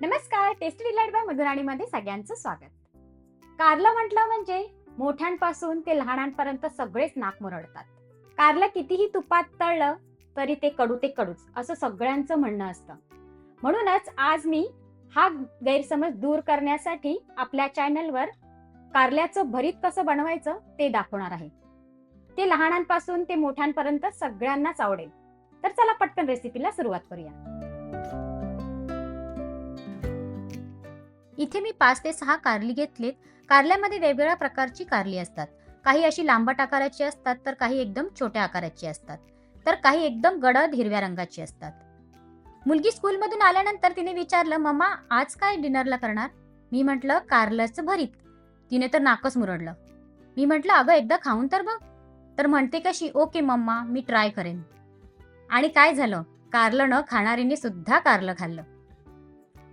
नमस्कार. Tasty delight bye मधुराणीमध्ये सगळ्यांचं स्वागत. कारलं म्हटलं म्हणजे मोठ्यांपासून ते लहानांपर्यंत सगळेच नाक मुरडतात. कारलं कितीही तुपात तळलं तरी ते कडू ते कडूच असं सगळ्यांचं म्हणणं असतं. म्हणूनच आज मी हा गैरसमज दूर करण्यासाठी आपल्या चॅनलवर कारल्याचं भरीत कसं बनवायचं ते दाखवणार आहे. ते लहानांपासून ते मोठ्यांपर्यंत सगळ्यांनाच आवडेल. तर चला पटकन रेसिपीला सुरुवात करूया. इथे मी 5 ते 6 कारली घेतलीत. कारल्यामध्ये वेगवेगळ्या प्रकारची कारली असतात. काही अशी लांबट आकाराची असतात, तर काही एकदम छोट्या आकाराची असतात, तर काही एकदम गडद हिरव्या रंगाची असतात. मुलगी स्कूलमधून आल्यानंतर तिने विचारलं, "मम्मा, आज काय डिनरला करणार?" मी म्हटलं, "कारल्याचं भरीत." तिने तर नाकच मुरडलं. मी म्हटलं, "अगं, एकदा खाऊन तर बघ." तर म्हणते कशी, "ओके मम्मा, मी ट्राय करेन." आणि काय झालं? कारलं न खाणारीने सुद्धा कारलं खाल्लं.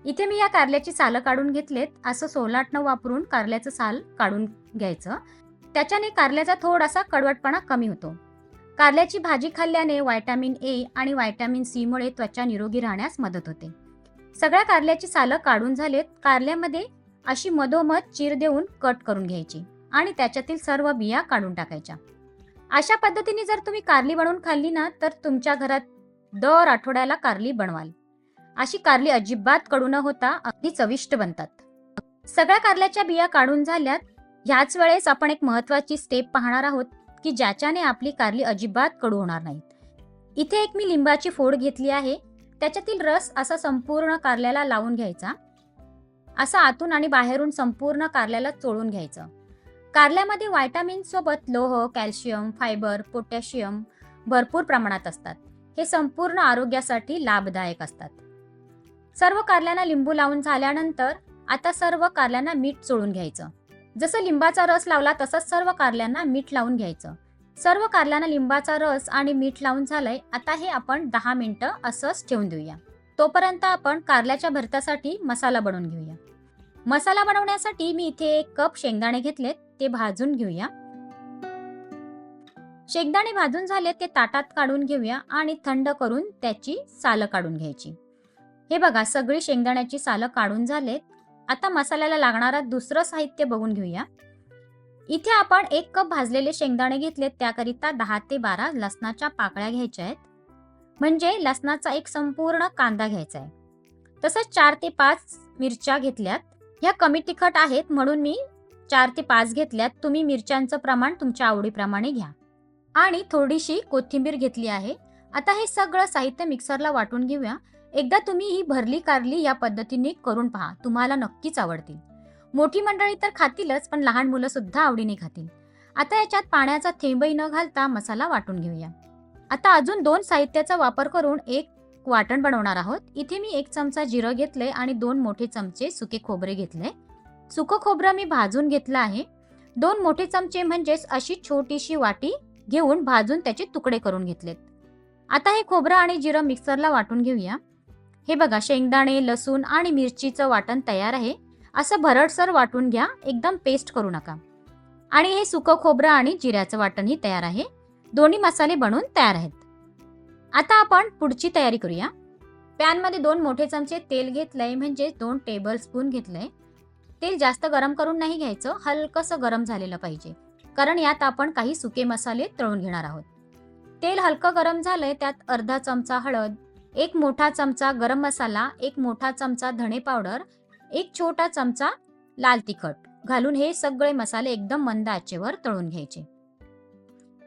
इथे मी या कारल्याची सालं काढून घेतलेत. असं सोलाटणं वापरून कारल्याचं साल काढून घ्यायचं. त्याच्याने कारल्याचा थोडासा कडवटपणा कमी होतो. कारल्याची भाजी खाल्ल्याने व्हिटॅमिन ए आणि व्हिटॅमिन सी मुळे त्वचा निरोगी राहण्यास मदत होते. सगळ्या कारल्याची सालं काढून झालेत. कारल्यामध्ये अशी मधोमध चीर देऊन कट करून घ्यायची आणि त्याच्यातील सर्व बिया काढून टाकायच्या. अशा पद्धतीने जर तुम्ही कारली बनवून खाल्ली ना, तर तुमच्या घरात दर आठवड्याला कारली बनवाल. अशी कारली अजिबात कडू न होता अगदी चविष्ट बनतात. सगळ्या कारल्याच्या बिया काढून झाल्यात. ह्याच वेळेस आपण एक महत्त्वाची स्टेप पाहणार आहोत की ज्याच्याने आपली कारली अजिबात कडू होणार नाहीत. इथे एक मी लिंबाची फोड घेतली आहे. त्याच्यातील रस असा संपूर्ण कारल्याला लावून घ्यायचा. असा आतून आणि बाहेरून संपूर्ण कारल्याला चोळून घ्यायचं. कारल्यामध्ये व्हिटॅमिन सोबत लोह, कॅल्शियम, फायबर, पोटॅशियम भरपूर प्रमाणात असतात. हे संपूर्ण आरोग्यासाठी लाभदायक असतात. सर्व कारल्यांना लिंबू लावून झाल्यानंतर आता सर्व कारल्यांना मीठ चोळून घ्यायचं. जसं लिंबाचा रस लावला तसंच सर्व कारल्यांना मीठ लावून घ्यायचं. सर्व कारल्यांना लिंबाचा रस आणि मीठ लावून झालंय. आता हे आपण 10 मिनिटं असंच ठेवून देऊया. तोपर्यंत आपण कारल्याच्या भरतासाठी मसाला बनवून घेऊया. मसाला बनवण्यासाठी मी इथे 1 कप शेंगदाणे घेतलेत. ते भाजून घेऊया. शेंगदाणे भाजून झाले ते ताटात काढून घेऊया आणि थंड करून त्याची सालं काढून घ्यायची. हे बघा, सगळी शेंगदाण्याची सालं काढून झालेत. आता मसाल्याला लागणारा दुसरं साहित्य बघून घेऊया. इथे आपण 1 कप भाजलेले शेंगदाणे घेतलेत. त्याकरिता 10 ते 12 लसणाच्या पाकळ्या घ्यायच्या आहेत. म्हणजे लसणाचा एक संपूर्ण कांदा घ्यायचा आहे. तसंच 4 ते 5 मिरच्या घेतल्यात. ह्या कमी तिखट आहेत म्हणून मी 4 ते 5 घेतल्यात. तुम्ही मिरच्यांचं प्रमाण तुमच्या आवडीप्रमाणे घ्या. आणि थोडीशी कोथिंबीर घेतली आहे. आता हे सगळं साहित्य मिक्सरला वाटून घेऊया. एकदा तुम्ही ही भरली कारली या पद्धतीने करून पहा, तुम्हाला नक्कीच आवडतील. मोठी मंडळी तर खातीलच, पण लहान मुलं सुद्धा आवडीने खातील. आता याच्यात पाण्याचा थेंबही न घालता मसाला वाटून घेऊया. आता अजून 2 साहित्याचा वापर करून एक वाटण बनवणार आहोत. इथे मी 1 चमचा जिरं घेतले आणि 2 मोठे चमचे सुके खोबरे घेतले. सुकं खोबरं मी भाजून घेतलं आहे. 2 मोठे चमचे म्हणजेच अशी छोटीशी वाटी घेऊन भाजून त्याचे तुकडे करून घेतलेत. आता हे खोबरं आणि जिरं मिक्सरला वाटून घेऊया. हे बघा, शेंगदाणे, लसूण आणि मिरचीचं वाटण तयार आहे. असं भरडसर वाटून घ्या, एकदम पेस्ट करू नका. आणि हे सुकं खोबरं आणि जिऱ्याचं वाटणही तयार आहे. दोन्ही मसाले बनवून तयार आहेत. आता आपण पुढची तयारी करूया. पॅनमध्ये 2 मोठे चमचे तेल घेतलंय, म्हणजे 2 टेबलस्पून घेतलंय. तेल जास्त गरम करून नाही घ्यायचं, हलकंसं गरम झालेलं पाहिजे, कारण यात आपण काही सुके मसाले तळून घेणार आहोत. तेल हलकं गरम झालंय. त्यात अर्धा चमचा हळद, 1 मोठा चमचा गरम मसाला, 1 मोठा चमचा धणे पावडर, 1 छोटा चमचा लाल तिखट घालून हे सगळे मसाले एकदम मंद आचेवर तळून घ्यायचे.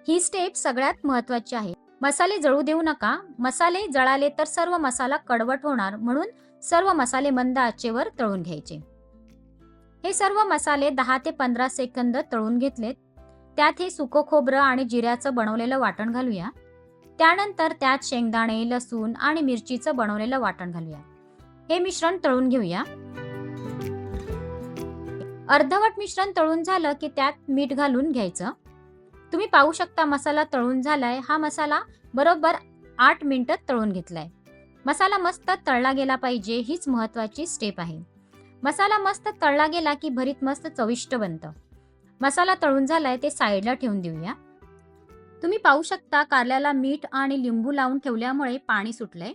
ही स्टेप सगळ्यात महत्त्वाची आहे. मसाले जळू देऊ नका. मसाले जळाले तर सर्व मसाला कडवट होणार, म्हणून सर्व मसाले मंद आचेवर तळून घ्यायचे. हे सर्व मसाले 10 ते 15 सेकंद तळून घेतलेत. त्यात हे सुकं खोबरं आणि जिऱ्याचं बनवलेलं वाटण घालूया. त्यानंतर त्यात शेंगदाणे, लसूण आणि मिरचीचं बनवलेलं वाटण घालूया. हे मिश्रण तळून घेऊया. अर्धवट मिश्रण तळून झालं की त्यात मीठ घालून घ्यायचं. तुम्ही पाहू शकता मसाला तळून झालाय. हा मसाला बरोबर 8 मिनिटं तळून घेतलाय. मसाला मस्त तळला गेला पाहिजे, हीच महत्त्वाची स्टेप आहे. मसाला मस्त तळला गेला की भरीत मस्त चविष्ट बनतं. मसाला तळून झालाय, ते साईडला ठेवून देऊया. तुम्ही पाहू शकता कारल्याला मीठ आणि लिंबू लावून ठेवल्यामुळे पाणी सुटलंय.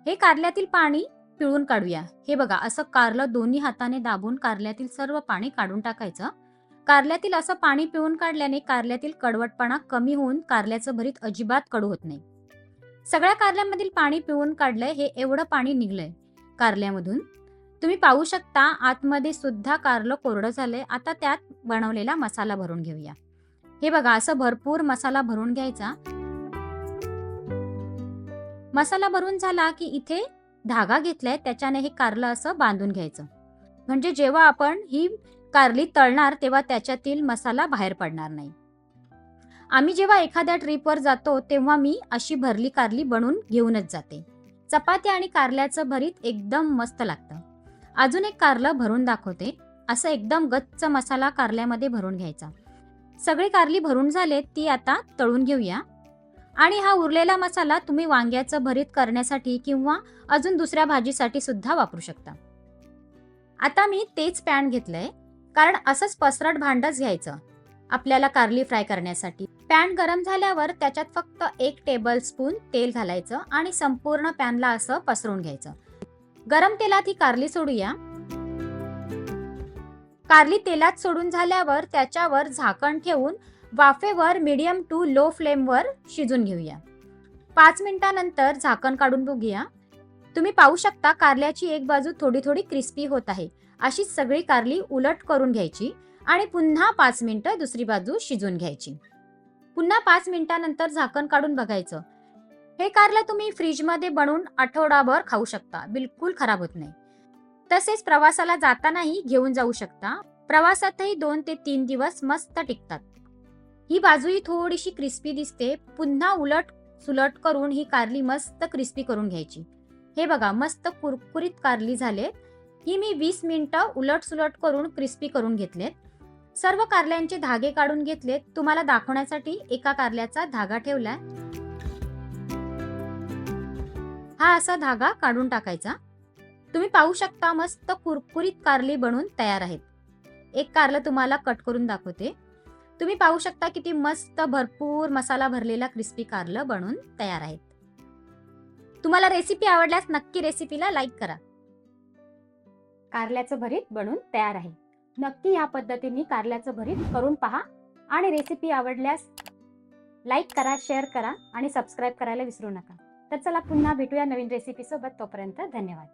हे कारल्यातील पाणी पिळून काढूया. हे बघा, असं कारलं दोन्ही हाताने दाबून कारल्यातील सर्व पाणी काढून टाकायचं. कारल्यातील असं पाणी पिळून काढल्याने कारल्यातील कडवटपणा कमी होऊन कारल्याचं भरीत अजिबात कडू होत नाही. सगळ्या कारल्यामधील पाणी पिळून काढलंय, हे एवढं पाणी निघलंय कारल्यामधून. तुम्ही पाहू शकता आतमध्ये सुद्धा कारलं कोरडं झालंय. आता त्यात बनवलेला मसाला भरून घेऊया. हे बघा, असं भरपूर मसाला भरून घ्यायचा. मसाला भरून झाला की इथे धागा घेतलाय, त्याच्याने हे कारलं असं बांधून घ्यायचं. म्हणजे जेव्हा आपण ही कारली तळणार तेव्हा त्याच्यातील मसाला बाहेर पडणार नाही. आम्ही जेव्हा एखाद्या ट्रिपवर जातो तेव्हा मी अशी भरली कारली बनवून घेऊनच जाते. चपाती आणि कारल्याचं भरीत एकदम मस्त लागतं. अजून एक कारलं भरून दाखवते. असं एकदम गच्च मसाला कारल्यामध्ये भरून घ्यायचा. सगळी कारली भरून झाले, ती आता तळून घेऊया. आणि हा उरलेला मसाला तुम्ही वांग्याचं भरीत करण्यासाठी किंवा अजून दुसऱ्या भाजीसाठी सुद्धा वापरू शकता. आता मी तेच पॅन घेतलंय, कारण असंच पसरट भांडच घ्यायचं आपल्याला कारली फ्राय करण्यासाठी. पॅन गरम झाल्यावर त्याच्यात फक्त 1 टेबलस्पून तेल घालायचं आणि संपूर्ण पॅनला असं पसरवून घ्यायचं. गरम तेलात ही कारली सोडूया. कारली तेलात सोडून झाल्यावर त्याच्यावर झाकण ठेवून वाफेवर मीडियम टू लो फ्लेमवर शिजून घेऊया. 5 मिनिटांनंतर झाकण काढून बघूया. तुम्ही पाहू शकता कारल्याची एक बाजू थोडी थोडी क्रिस्पी होत आहे. अशीच सगळी कारली उलट करून घ्यायची आणि पुन्हा 5 मिनिटं दुसरी बाजू शिजून घ्यायची. पुन्हा 5 मिनिटांनंतर झाकण काढून बघायचं. हे कारलं तुम्ही फ्रीजमध्ये बनवून आठवडाभर खाऊ शकता, बिलकुल खराब होत नाही. तसेच प्रवासाला जातानाही घेऊन जाऊ शकता. प्रवासातही 2 ते 3 दिवस मस्त टिकतात. ही बाजूही थोडीशी क्रिस्पी दिसते. पुन्हा उलट सुलट करून ही कारली मस्त क्रिस्पी करून घ्यायची. हे बघा, मस्त कुरकुरीत कारली झाले. ही मी 20 मिनिटं उलट सुलट करून क्रिस्पी करून घेतलेत. सर्व कारल्यांचे धागे काढून घेतलेत. तुम्हाला दाखवण्यासाठी एका कारल्याचा धागा ठेवलाय. हा असा धागा काढून टाकायचा. तुम्ही पाहू शकता मस्त कुरकुरीत कारली बनवून तयार आहेत. एक कारलं तुम्हाला कट करून दाखवते. तुम्ही पाहू शकता किती मस्त भरपूर मसाला भरलेला क्रिस्पी कारलं बनवून तयार आहेत. तुम्हाला रेसिपी आवडल्यास नक्की रेसिपीला लाईक करा. कारल्याचं भरीत बनवून तयार आहे. नक्की या पद्धतीने कारल्याचं भरीत करून पहा आणि रेसिपी आवडल्यास लाईक करा, शेअर करा आणि सबस्क्राईब करायला विसरू नका. तर चला पुन्हा भेटूया नवीन रेसिपी सोबत. तोपर्यंत धन्यवाद.